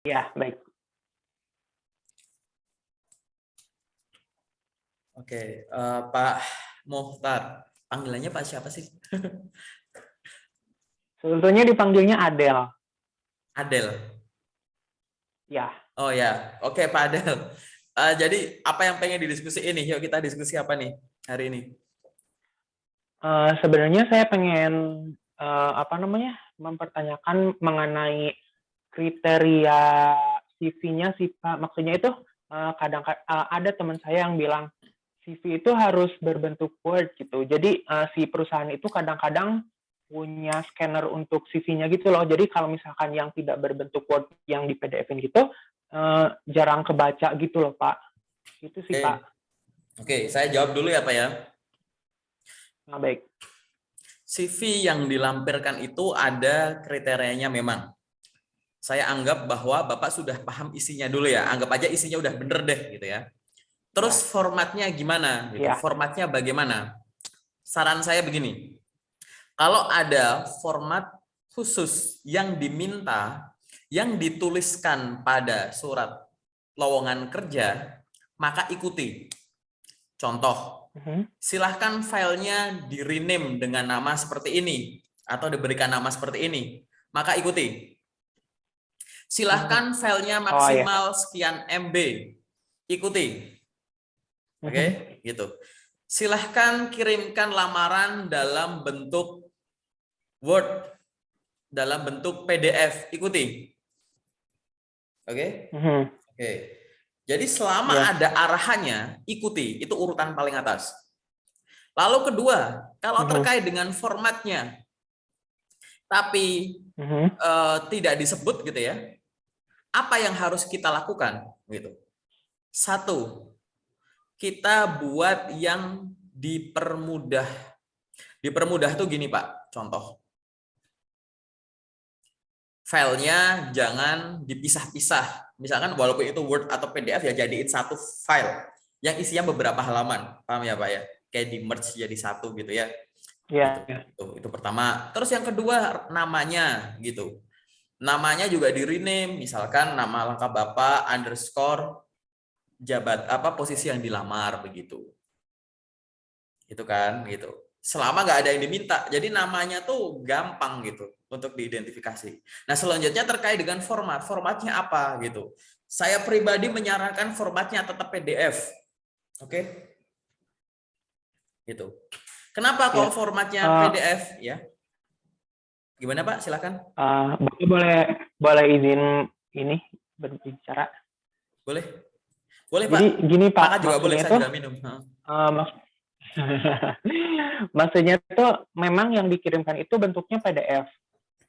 Ya, baik. Oke, Pak Mohtar. Panggilannya Pak siapa sih? Sebetulnya dipanggilnya Adele. Adel. Ya, Oh ya, oke Pak Adel. Jadi apa yang pengen didiskusi ini? Yuk kita diskusi apa nih hari ini? sebenarnya saya pengen mempertanyakan mengenai kriteria CV-nya sih Pak. Maksudnya itu kadang ada teman saya yang bilang CV itu harus berbentuk Word gitu. Jadi si perusahaan itu kadang-kadang punya scanner untuk CV-nya gitu loh. Jadi kalau misalkan yang tidak berbentuk Word yang di PDF-in gitu, jarang kebaca gitu loh Pak. Itu sih Pak. Oke, saya jawab dulu ya Pak ya. Nah, baik. CV yang dilampirkan itu ada kriterianya memang. Saya anggap bahwa Bapak sudah paham isinya dulu ya. Anggap aja isinya udah bener deh gitu ya. Terus Ya, formatnya gimana gitu? ya. Formatnya bagaimana? Saran saya begini. Kalau ada format khusus yang diminta, yang dituliskan pada surat lowongan kerja, maka ikuti. Contoh, silahkan filenya di-rename dengan nama seperti ini, atau diberikan nama seperti ini, maka ikuti. Silahkan filenya Oh ya. maksimal sekian MB, ikuti. Oke, gitu. Silahkan kirimkan lamaran dalam bentuk Word, dalam bentuk PDF, ikuti. Oke? Oke. Jadi selama Ya. ada arahannya, ikuti. Itu urutan paling atas. Lalu kedua, kalau terkait dengan formatnya, tapi tidak disebut gitu ya, apa yang harus kita lakukan? Gitu. Satu, kita buat yang dipermudah. Dipermudah tuh gini Pak, contoh. Filenya jangan dipisah-pisah. Misalkan walaupun itu Word atau PDF ya jadiin satu file yang isinya beberapa halaman. Paham ya Pak ya? Kayak di merge jadi satu gitu ya. Ya. Itu pertama. Terus yang kedua namanya gitu. Namanya juga di rename, misalkan nama lengkap Bapak underscore jabat apa posisi yang dilamar begitu. Itu kan gitu. Selama nggak ada yang diminta, jadi namanya tuh gampang gitu untuk diidentifikasi. Nah selanjutnya terkait dengan formatnya apa gitu. Saya pribadi menyarankan formatnya tetap PDF, oke? Gitu. Kenapa Ya. kok formatnya PDF ya? Gimana Pak? Silakan. Bapak boleh izin ini berbicara. Boleh, boleh Pak. Jadi gini Pak, Makan juga boleh, maksudnya saya itu juga minum. mak maksudnya itu memang yang dikirimkan itu bentuknya PDF.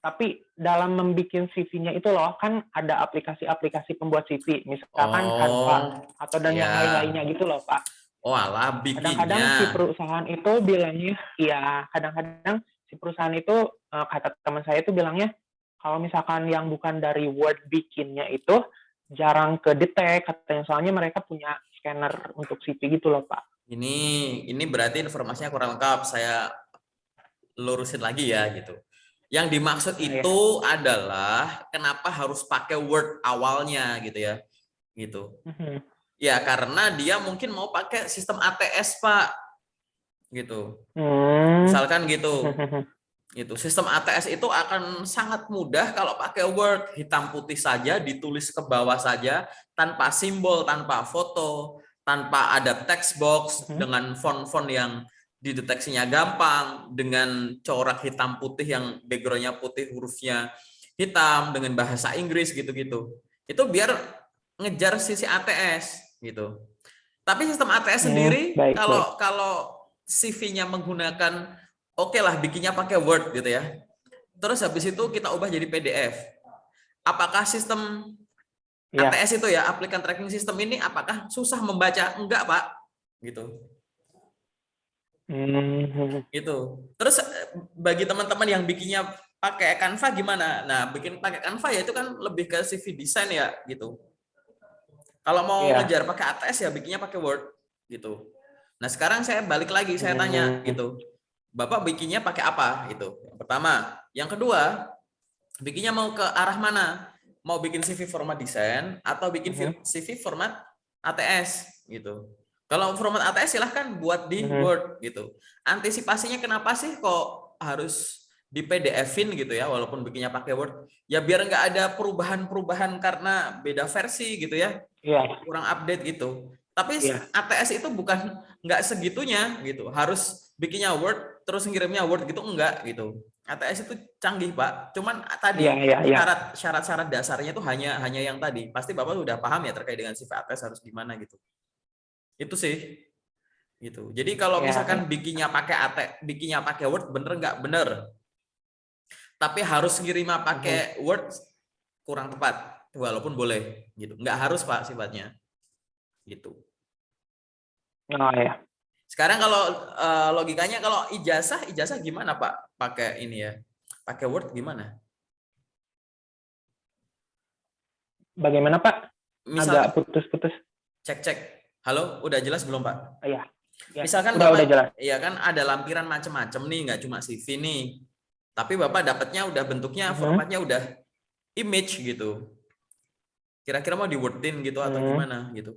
Tapi dalam membuat CV-nya itu loh, kan ada aplikasi-aplikasi pembuat CV, misalkan Canva Oh, atau dan ya. yang lain-lainnya gitu loh Pak. Oh alah, Kadang-kadang bikinnya. si perusahaan itu bilangnya, ya kadang-kadang si perusahaan itu, kata teman saya itu bilangnya, kalau misalkan yang bukan dari Word bikinnya itu, jarang kedetek katanya, soalnya mereka punya scanner untuk CV gitu loh Pak. Ini berarti informasinya kurang lengkap. Saya lurusin lagi ya gitu. Yang dimaksud Nah ya. itu adalah kenapa harus pakai Word awalnya gitu ya. Gitu. Ya karena dia mungkin mau pakai sistem ATS, Pak. Gitu. Misalkan gitu. Itu sistem ATS itu akan sangat mudah kalau pakai Word, hitam putih saja, ditulis ke bawah saja tanpa simbol, tanpa foto, tanpa ada text box, dengan font-font yang dideteksinya gampang, dengan corak hitam putih yang backgroundnya putih, hurufnya hitam, dengan bahasa Inggris gitu-gitu. Itu biar ngejar sisi ATS gitu. Tapi sistem ATS sendiri Baik, baik. kalau CV-nya menggunakan oke lah bikinnya pakai Word gitu ya. Terus habis itu kita ubah jadi PDF. Apakah sistem Ya. ATS itu ya, applicant tracking system ini apakah susah membaca? Enggak, Pak. Gitu. Gitu. Terus bagi teman-teman yang bikinnya pakai Canva gimana? Nah, bikin pakai Canva ya itu kan lebih ke CV design ya gitu. Kalau mau Ya. ngejar pakai ATS ya bikinnya pakai Word gitu. Nah, sekarang saya balik lagi saya tanya gitu. Bapak bikinnya pakai apa itu? Yang pertama, yang kedua, bikinnya mau ke arah mana? mau bikin CV format desain atau bikin CV format ATS gitu. Kalau format ATS silahkan buat di Word gitu. Antisipasinya kenapa sih kok harus di PDF-in gitu ya, walaupun bikinnya pakai Word? Ya biar nggak ada perubahan-perubahan karena beda versi gitu ya. Kurang update gitu. Tapi ATS itu bukan nggak segitunya gitu. Harus bikinnya Word terus ngirimnya Word gitu, enggak gitu. ATS itu canggih, Pak. Cuman tadi syarat-syarat dasarnya itu hanya yang tadi. Pasti Bapak sudah paham ya terkait dengan CV ATS harus gimana gitu. Itu sih. Gitu. Jadi kalau misalkan bikinnya pakai Word bener nggak? Bener. Tapi harus ngirimnya pakai Word kurang tepat. Walaupun boleh gitu. Nggak harus, Pak, sifatnya. Gitu. Oh ya. Sekarang kalau logikanya kalau ijazah gimana, Pak? Pakai ini ya. Pakai Word gimana? Bagaimana, Pak? Misalkan, agak putus-putus. Cek. Halo, udah jelas belum, Pak? Iya. Misalkan udah jelas. Iya kan ada lampiran macam-macam nih, nggak cuma CV nih. Tapi Bapak dapatnya udah bentuknya, formatnya udah image gitu. Kira-kira mau di-wordin gitu atau gimana gitu.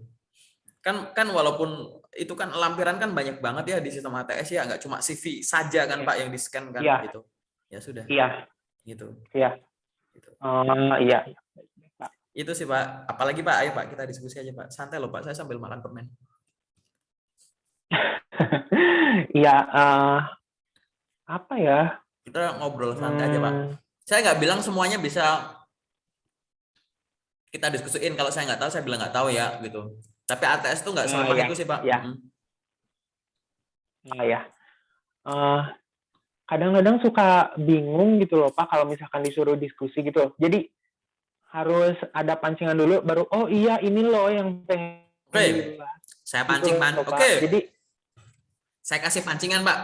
Kan walaupun itu kan lampiran kan banyak banget ya di sistem ATS ya, nggak cuma CV saja kan Pak yang di-scan kan gitu. Ya sudah. Iya. Gitu. Iya. Gitu. Iya. Itu sih Pak. Apalagi Pak, ayo Pak kita diskusi aja Pak. Santai loh Pak, saya sambil makan permen. Iya, apa ya? Kita ngobrol santai aja Pak. Saya nggak bilang semuanya bisa kita diskusiin. Kalau saya nggak tahu, saya bilang nggak tahu ya gitu. Tapi ATS itu nggak selemah itu sih Pak. Iya. Kadang-kadang suka bingung gitu loh Pak kalau misalkan disuruh diskusi gitu. Jadi harus ada pancingan dulu baru oh iya ini loh yang pengen dibahas. Saya pancing gitu, Oke. Jadi saya kasih pancingan Pak.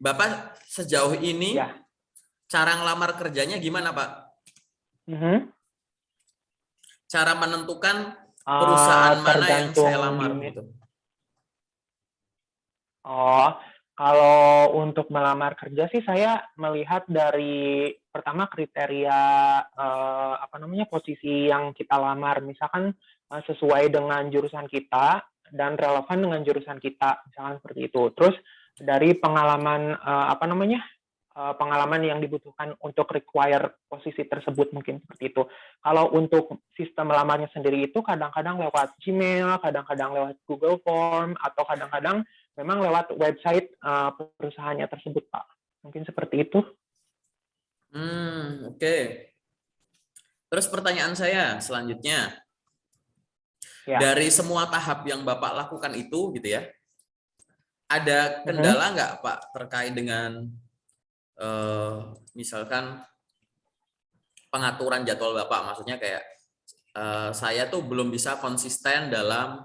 Bapak sejauh ini cara ngelamar kerjanya gimana Pak? Cara menentukan perusahaan mana yang saya lamar gitu. Kalau untuk melamar kerja sih saya melihat dari pertama kriteria posisi yang kita lamar, misalkan sesuai dengan jurusan kita dan relevan dengan jurusan kita, misalkan seperti itu. Terus dari pengalaman pengalaman yang dibutuhkan untuk require posisi tersebut mungkin seperti itu. Kalau untuk sistem melamarnya sendiri itu kadang-kadang lewat Gmail, kadang-kadang lewat Google Form, atau kadang-kadang memang lewat website perusahaannya tersebut, Pak. Mungkin seperti itu. Oke. Terus pertanyaan saya selanjutnya, dari semua tahap yang Bapak lakukan itu, gitu ya, ada kendala nggak Pak terkait dengan misalkan pengaturan jadwal Bapak? Maksudnya kayak saya tuh belum bisa konsisten dalam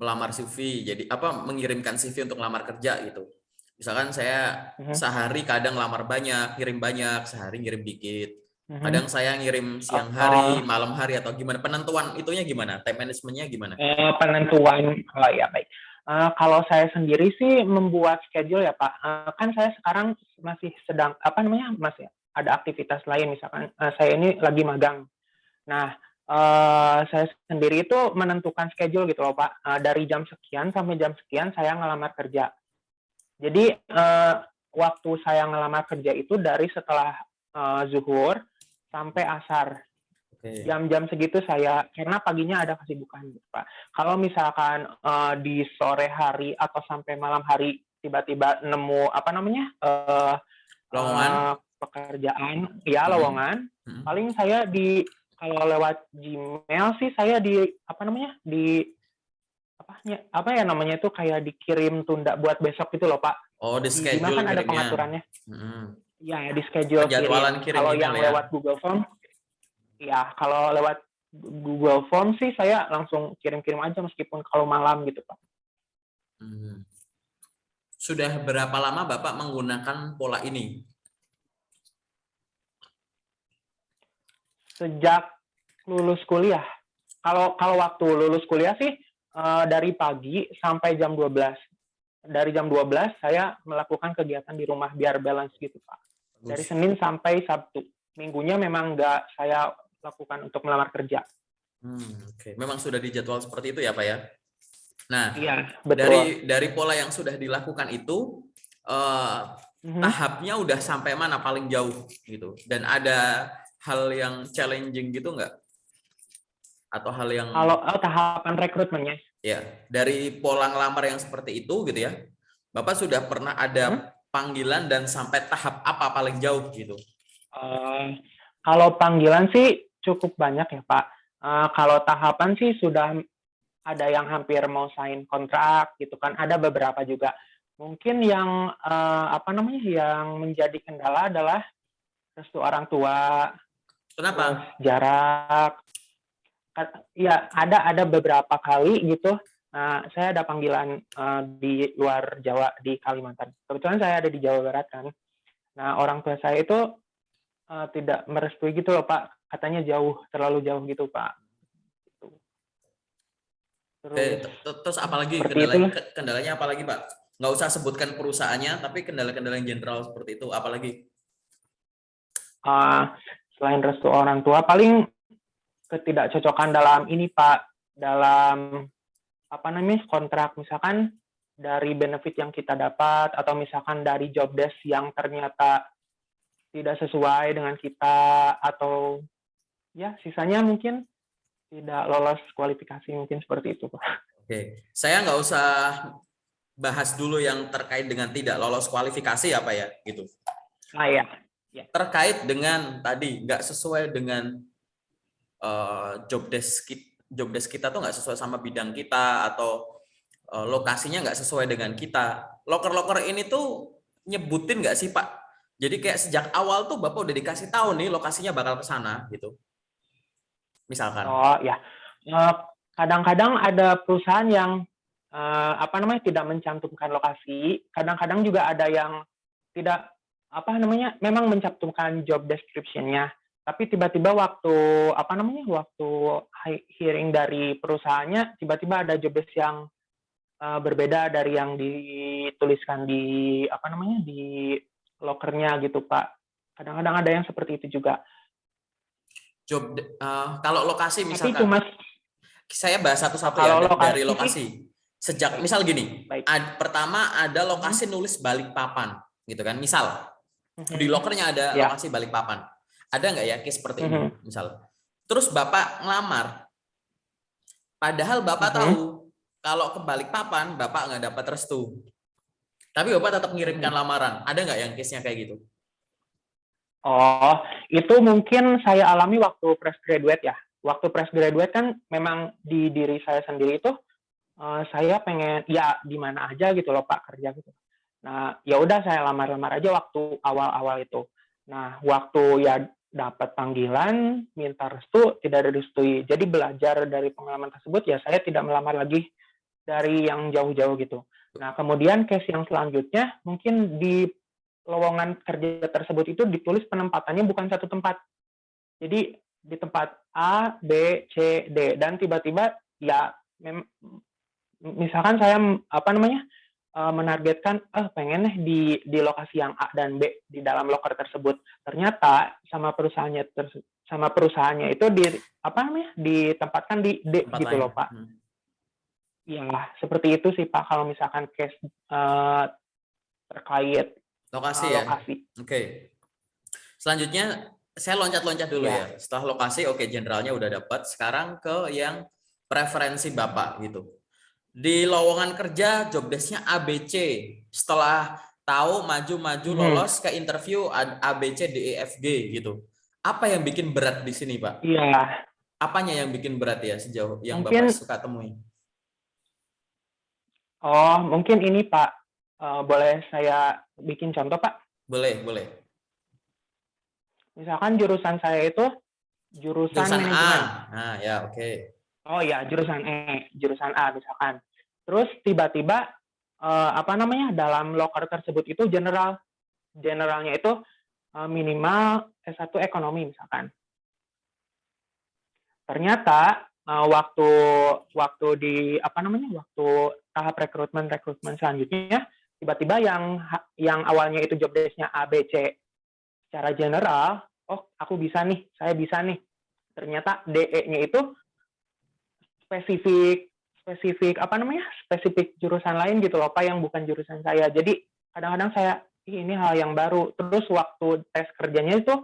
melamar CV, jadi mengirimkan CV untuk melamar kerja gitu. Misalkan saya sehari kadang lamar banyak, ngirim banyak, sehari ngirim dikit. Kadang saya ngirim siang hari, malam hari, atau gimana? Penentuan itunya gimana? Time managementnya gimana? Penentuan, ya baik. Kalau saya sendiri sih membuat schedule ya Pak. Kan saya sekarang masih sedang masih ada aktivitas lain, misalkan saya ini lagi magang. Nah, saya sendiri itu menentukan schedule gitu loh Pak. Dari jam sekian sampai jam sekian saya ngelamar kerja. Jadi waktu saya ngelamar kerja itu dari setelah zuhur sampai asar. Jam-jam segitu karena paginya ada kesibukan gitu Pak. Kalau misalkan di sore hari atau sampai malam hari tiba-tiba nemu pekerjaan, lowongan, paling saya kalau lewat Gmail sih saya itu kayak dikirim tunda buat besok gitu loh Pak. Di schedule kan ada pengaturannya. Ya, di schedule kirim. Kalau yang lewat Google Form, kalau lewat Google Form sih saya langsung kirim-kirim aja meskipun kalau malam gitu Pak. Sudah berapa lama Bapak menggunakan pola ini? Sejak lulus kuliah. Kalau waktu lulus kuliah sih dari pagi sampai jam 12. Dari jam 12 saya melakukan kegiatan di rumah biar balance gitu Pak. Dari Senin sampai Sabtu minggunya memang nggak saya lakukan untuk melamar kerja. Oke. Memang sudah dijadwal seperti itu ya Pak ya? Nah, Iya, betul. dari pola yang sudah dilakukan itu, tahapnya udah sampai mana paling jauh gitu? Dan ada hal yang challenging gitu nggak? Atau hal yang... Kalau tahapan rekrutmennya? Ya, dari pola ngelamar yang seperti itu gitu ya, Bapak sudah pernah ada panggilan dan sampai tahap apa paling jauh gitu? Kalau panggilan sih cukup banyak ya Pak. Kalau tahapan sih sudah ada yang hampir mau sign kontrak gitu kan, ada beberapa juga. Mungkin yang yang menjadi kendala adalah restu orang tua, Kenapa? terus jarak. Ya ada beberapa kali gitu. Saya ada panggilan di luar Jawa, di Kalimantan. Kebetulan saya ada di Jawa Barat kan. Nah, orang tua saya itu tidak merestui gitu loh Pak. Katanya jauh, terlalu jauh gitu Pak. Terus apalagi kendalanya apalagi Pak? Nggak usah sebutkan perusahaannya, tapi kendala-kendala yang general seperti itu apalagi? Selain restu orang tua, paling ketidakcocokan dalam ini Pak, dalam kontrak, misalkan dari benefit yang kita dapat, atau misalkan dari job desk yang ternyata tidak sesuai dengan kita, atau ya sisanya mungkin tidak lolos kualifikasi, mungkin seperti itu Pak. Oke, saya nggak usah bahas dulu yang terkait dengan tidak lolos kualifikasi apa ya gitu. Ya. Terkait dengan tadi nggak sesuai dengan job desk kita tuh nggak sesuai sama bidang kita, atau lokasinya nggak sesuai dengan kita. Loker ini tuh nyebutin nggak sih Pak? Jadi kayak sejak awal tuh Bapak udah dikasih tahu nih lokasinya bakal ke sana gitu. Misalkan. Oh ya, kadang-kadang ada perusahaan yang tidak mencantumkan lokasi. Kadang-kadang juga ada yang tidak memang mencantumkan job description-nya. Tapi tiba-tiba waktu hearing dari perusahaannya, tiba-tiba ada job desk yang berbeda dari yang dituliskan di di lokernya gitu Pak. Kadang-kadang ada yang seperti itu juga. Kalau lokasi misalkan, saya bahas satu-satu ya dari lokasi. Sejak misal gini, pertama ada lokasi nulis Balikpapan gitu kan, misal di lokernya ada lokasi Balikpapan. Ada nggak ya case seperti ini misal? Terus Bapak ngelamar, padahal Bapak tahu kalau ke Balikpapan Bapak nggak dapat restu, tapi Bapak tetap mengirimkan lamaran. Ada nggak yang case-nya kayak gitu? Oh, itu mungkin saya alami waktu fresh graduate ya. Waktu fresh graduate kan memang di diri saya sendiri itu saya pengen ya di mana aja gitu loh Pak kerja gitu. Nah, ya udah saya lamar-lamar aja waktu awal-awal itu. Nah, waktu ya dapat panggilan minta restu tidak direstui. Jadi belajar dari pengalaman tersebut ya saya tidak melamar lagi dari yang jauh-jauh gitu. Nah, kemudian case yang selanjutnya mungkin di lowongan kerja tersebut itu ditulis penempatannya bukan satu tempat. Jadi di tempat A, B, C, D, dan tiba-tiba ya misalkan saya menargetkan pengen di lokasi yang A dan B di dalam loker tersebut. Ternyata sama perusahaannya itu ditempatkan di D tempat gitu lain. Loh Pak. Ya seperti itu sih Pak kalau misalkan case terkait lokasi ya. Oke. Selanjutnya saya loncat-loncat dulu ya. Setelah lokasi generalnya udah dapat, sekarang ke yang preferensi Bapak gitu. Di lowongan kerja job desk-nya ABC. Setelah tahu maju-maju lolos ke interview ABC DEFG gitu. Apa yang bikin berat di sini, Pak? Iya. Apanya yang bikin berat ya sejauh yang Bapak suka temui? Oh, mungkin ini Pak. Boleh saya bikin contoh, Pak? Boleh. Misalkan jurusan saya itu jurusan manajemen. Nah, ya oke. Oh ya, jurusan jurusan A misalkan. Terus tiba-tiba dalam loker tersebut itu generalnya itu minimal S1 ekonomi misalkan. Ternyata waktu di waktu tahap rekrutmen selanjutnya tiba-tiba yang awalnya itu job desk-nya A, B, C secara general oh aku bisa nih, saya bisa nih. Ternyata DE-nya itu spesifik jurusan lain gitu loh Pak, yang bukan jurusan saya. Jadi kadang-kadang saya, ini hal yang baru. Terus waktu tes kerjanya itu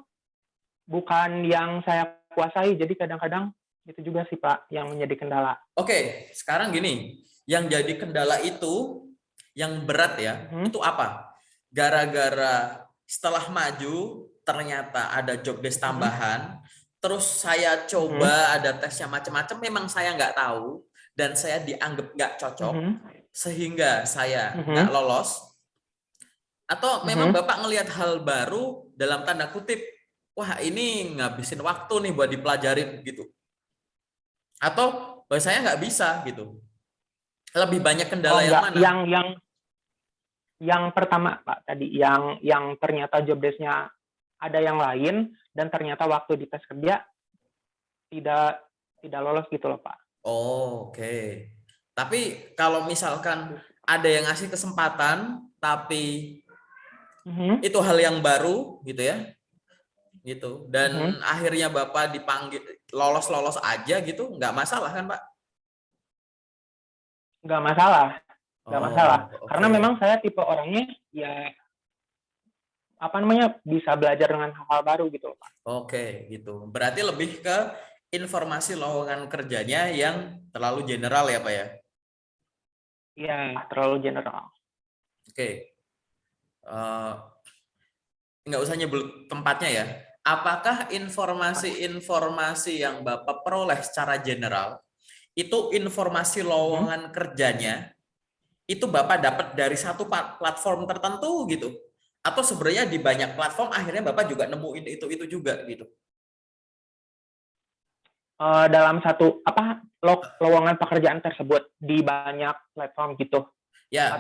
bukan yang saya kuasai, jadi kadang-kadang itu juga sih Pak yang menjadi kendala. Oke, sekarang gini, yang jadi kendala itu, yang berat ya, itu apa? Gara-gara setelah maju, ternyata ada job desk tambahan, terus saya coba ada tesnya macam-macam, memang saya nggak tahu, dan saya dianggap nggak cocok, sehingga saya nggak lolos, atau memang Bapak ngelihat hal baru dalam tanda kutip, wah ini ngabisin waktu nih buat dipelajarin gitu. Atau saya nggak bisa gitu. Lebih banyak kendala yang mana? Yang pertama Pak tadi, yang ternyata job desk-nya ada yang lain dan ternyata waktu di tes kerja tidak lolos gitu loh Pak. Oh, oke. Tapi kalau misalkan ada yang ngasih kesempatan tapi itu hal yang baru gitu ya. Gitu. Dan akhirnya Bapak dipanggil lolos aja gitu, nggak masalah kan, Pak? Nggak masalah. Nggak masalah. Okay. Karena memang saya tipe orangnya ya bisa belajar dengan hal-hal baru gitu loh Pak. Oke, gitu. Berarti lebih ke informasi lowongan kerjanya yang terlalu general ya, Pak ya? Iya, terlalu general. Oke. Nggak usah nyebut tempatnya ya. Apakah informasi-informasi yang Bapak peroleh secara general, itu informasi lowongan kerjanya, itu Bapak dapat dari satu platform tertentu gitu? Atau sebenarnya di banyak platform akhirnya Bapak juga nemuin itu juga gitu? Dalam satu lowongan pekerjaan tersebut di banyak platform gitu. Ya,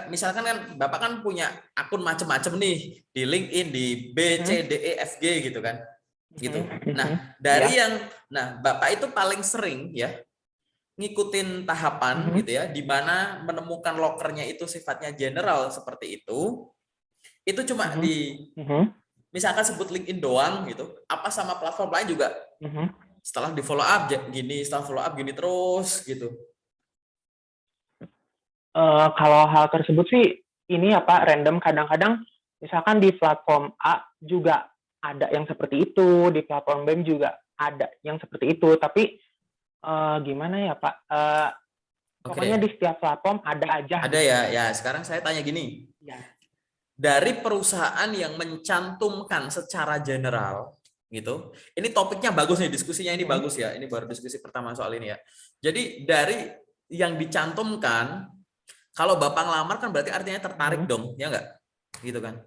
misalkan kan Bapak kan punya akun macam-macam nih di LinkedIn, di B, C, D, E, F, G gitu kan. Gitu. Nah, Bapak itu paling sering ya ngikutin tahapan gitu ya, di mana menemukan lokernya itu sifatnya general seperti itu cuma di misalkan sebut LinkedIn doang gitu, apa sama platform lain juga setelah di follow up gini terus gitu. Kalau hal tersebut sih ini ya Pak, random. Kadang-kadang misalkan di platform A juga ada yang seperti itu, di platform B juga ada yang seperti itu, tapi gimana ya Pak, pokoknya di setiap platform ada aja. Ada ya, sekarang saya tanya gini, dari perusahaan yang mencantumkan secara general gitu, ini topiknya bagus nih, diskusinya ini bagus ya, ini baru diskusi pertama soal ini ya. Jadi dari yang dicantumkan, kalau Bapak ngelamar kan berarti artinya tertarik dong, ya nggak? Gitu kan?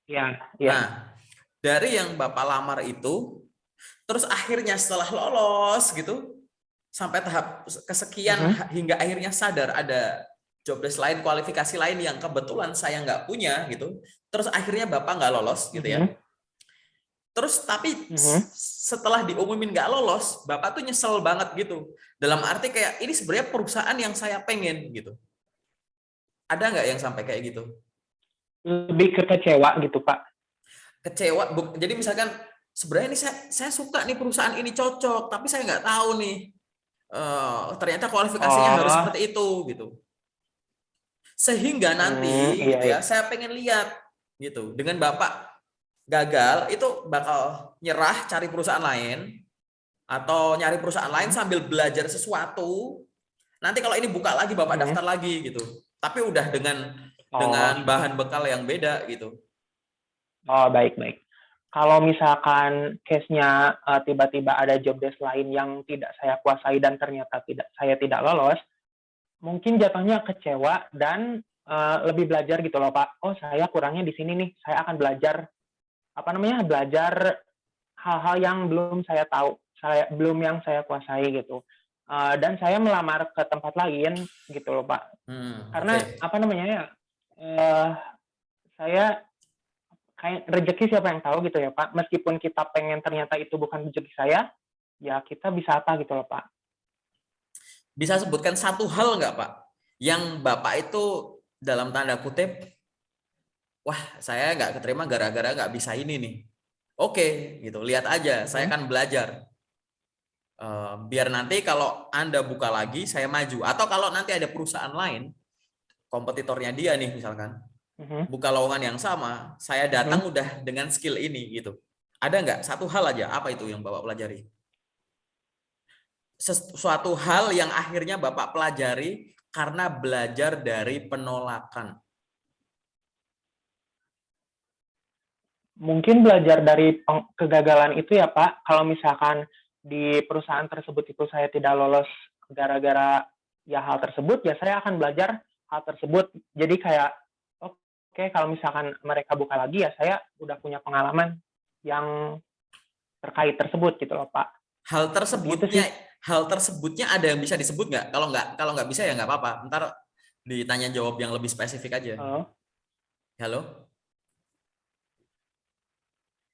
Iya. Nah, dari yang Bapak lamar itu, terus akhirnya setelah lolos gitu, sampai tahap kesekian hingga akhirnya sadar ada job desk lain, kualifikasi lain yang kebetulan saya nggak punya gitu, terus akhirnya Bapak nggak lolos gitu ya. Terus tapi setelah diumumin nggak lolos, Bapak tuh nyesel banget gitu. Dalam arti kayak ini sebenarnya perusahaan yang saya pengen gitu. Ada nggak yang sampai kayak gitu? Lebih ke kecewa gitu Pak. Kecewa, jadi misalkan sebenarnya ini saya suka nih perusahaan ini cocok, tapi saya nggak tahu nih ternyata kualifikasinya harus seperti itu gitu. Sehingga nanti gitu ya, saya pengen lihat gitu, dengan Bapak gagal itu bakal nyerah cari perusahaan lain atau nyari perusahaan lain sambil belajar sesuatu. Nanti kalau ini buka lagi Bapak daftar lagi gitu. Tapi udah dengan bahan bekal yang beda gitu. Oh, baik. Kalau misalkan case-nya tiba-tiba ada job desk lain yang tidak saya kuasai dan ternyata saya tidak lolos, mungkin jatuhnya kecewa dan lebih belajar gitu loh Pak. Oh, saya kurangnya di sini nih. Saya akan belajar belajar hal-hal yang belum saya tahu, yang saya kuasai gitu. Dan saya melamar ke tempat lain gitu loh Pak. Karena saya kayak rezeki siapa yang tahu gitu ya Pak. Meskipun kita pengen ternyata itu bukan rezeki saya, ya kita bisa apa gitu loh Pak. Bisa sebutkan satu hal nggak Pak, yang Bapak itu dalam tanda kutip, wah saya nggak keterima gara-gara nggak bisa ini nih. Oke, gitu. Lihat aja, saya akan belajar. Biar nanti kalau Anda buka lagi, saya maju. Atau kalau nanti ada perusahaan lain, kompetitornya dia nih misalkan, buka lowongan yang sama, saya datang udah dengan skill ini gitu. Ada nggak satu hal aja, apa itu yang Bapak pelajari? Sesuatu hal yang akhirnya Bapak pelajari karena belajar dari penolakan. Mungkin belajar dari kegagalan itu ya Pak, kalau misalkan di perusahaan tersebut itu saya tidak lolos gara-gara ya hal tersebut, ya saya akan belajar hal tersebut. Jadi kayak, oke, kalau misalkan mereka buka lagi, ya saya udah punya pengalaman yang terkait tersebut gitu loh Pak. Hal tersebutnya ada yang bisa disebut nggak? Kalau nggak bisa ya nggak apa-apa. Ntar ditanya jawab yang lebih spesifik aja. Halo?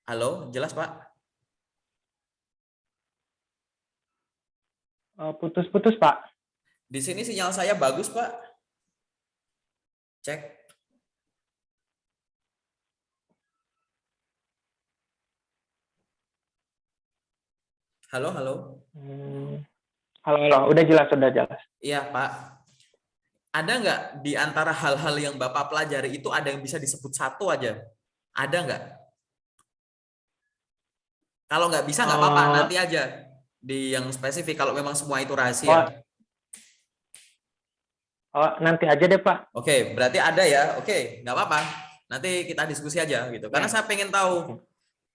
Halo, jelas Pak? Putus-putus Pak. Di sini sinyal saya bagus Pak. Cek. Halo, halo. Halo, udah jelas. Iya Pak. Ada nggak di antara hal-hal yang Bapak pelajari itu ada yang bisa disebut satu aja? Ada nggak? Kalau nggak bisa nggak apa-apa, nanti aja di yang spesifik kalau memang semua itu rahasia. Nanti aja deh Pak. Oke, berarti ada ya. Oke, nggak apa-apa. Nanti kita diskusi aja gitu. Karena saya pengen tahu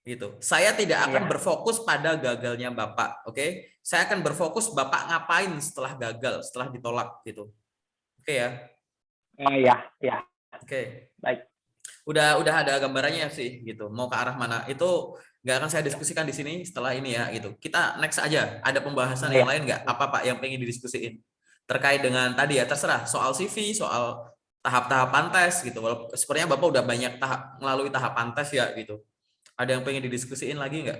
gitu. Saya tidak akan berfokus pada gagalnya Bapak, oke? Saya akan berfokus Bapak ngapain setelah gagal, setelah ditolak gitu. Oke ya? Ya. Oke. Baik. Udah ada gambarannya sih gitu. Mau ke arah mana? Itu nggak akan saya diskusikan di sini setelah ini ya gitu. Kita next aja. Ada pembahasan yang lain nggak? Apa Pak yang pengen didiskusiin? Terkait dengan tadi ya, terserah. Soal CV, soal tahap-tahapan tes gitu. Sepertinya Bapak udah banyak melalui tahapan tes ya gitu. Ada yang pengen didiskusiin lagi nggak?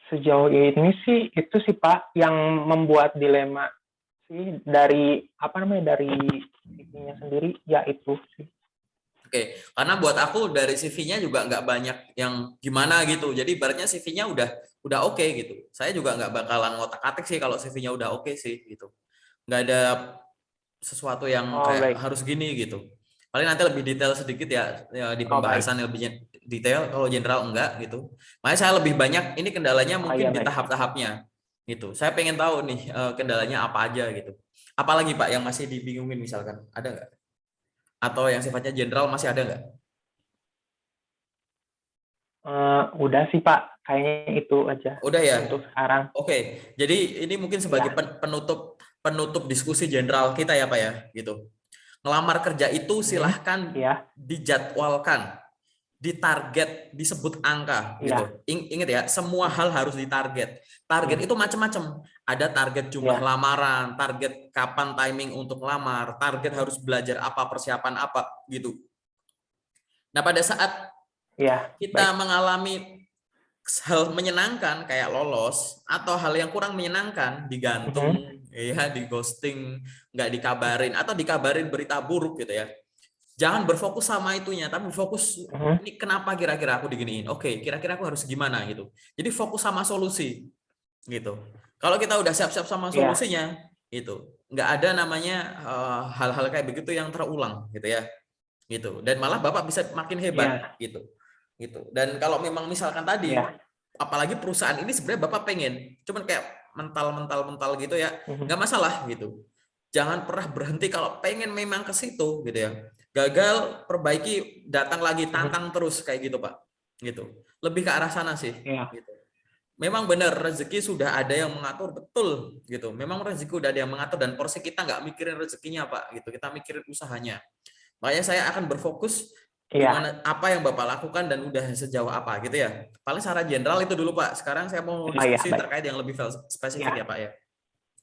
Sejauh ini sih itu sih Pak yang membuat dilema sih dari dari CV-nya sendiri ya itu sih. Oke, karena buat aku dari CV-nya juga nggak banyak yang gimana gitu. Jadi ibaratnya CV-nya udah oke gitu. Saya juga nggak bakalan ngotak-atik sih kalau CV-nya udah oke sih gitu. Nggak ada sesuatu yang kayak harus gini gitu. Paling nanti lebih detail sedikit ya di pembahasan yang lebih detail. Kalau general enggak gitu. Makanya saya lebih banyak ini kendalanya mungkin di tahap-tahapnya gitu. Saya pengen tahu nih kendalanya apa aja gitu. Apalagi Pak yang masih dibingungin misalkan, ada nggak? Atau yang sifatnya general masih ada nggak? Udah sih Pak, kayaknya itu aja. Udah ya. Untuk sekarang. Oke, jadi ini mungkin sebagai penutup diskusi general kita ya Pak ya, gitu. Ngelamar kerja itu silahkan dijadwalkan, ditarget, disebut angka gitu. Ingat ya, semua hal harus ditarget. Target itu macam-macam. Ada target jumlah lamaran, target kapan timing untuk lamar, target harus belajar apa, persiapan apa gitu. Nah, pada saat kita mengalami hal menyenangkan kayak lolos atau hal yang kurang menyenangkan digantung ya, di ghosting, nggak dikabarin atau dikabarin berita buruk gitu ya. Jangan berfokus sama itunya, tapi fokus ini kenapa kira-kira aku diginiin. Oke, kira-kira aku harus gimana gitu. Jadi fokus sama solusi gitu. Kalau kita udah siap-siap sama solusinya, itu nggak ada namanya hal-hal kayak begitu yang terulang gitu ya. Gitu. Dan malah Bapak bisa makin hebat gitu. Dan kalau memang misalkan tadi apalagi perusahaan ini sebenarnya Bapak pengen cuman kayak mental gitu ya, nggak masalah gitu. Jangan pernah berhenti kalau pengen memang ke situ gitu ya. Gagal, perbaiki, datang lagi, tantang terus kayak gitu Pak. Gitu. Lebih ke arah sana sih. Gitu. Memang benar rezeki sudah ada yang mengatur, betul gitu. Memang rezeki udah ada yang mengatur dan porsi kita nggak mikirin rezekinya Pak gitu. Kita mikirin usahanya. Makanya saya akan berfokus dengan apa yang Bapak lakukan dan udah sejauh apa gitu ya. Paling secara general itu dulu Pak. Sekarang saya mau diskusi terkait yang lebih spesifik ya Pak ya.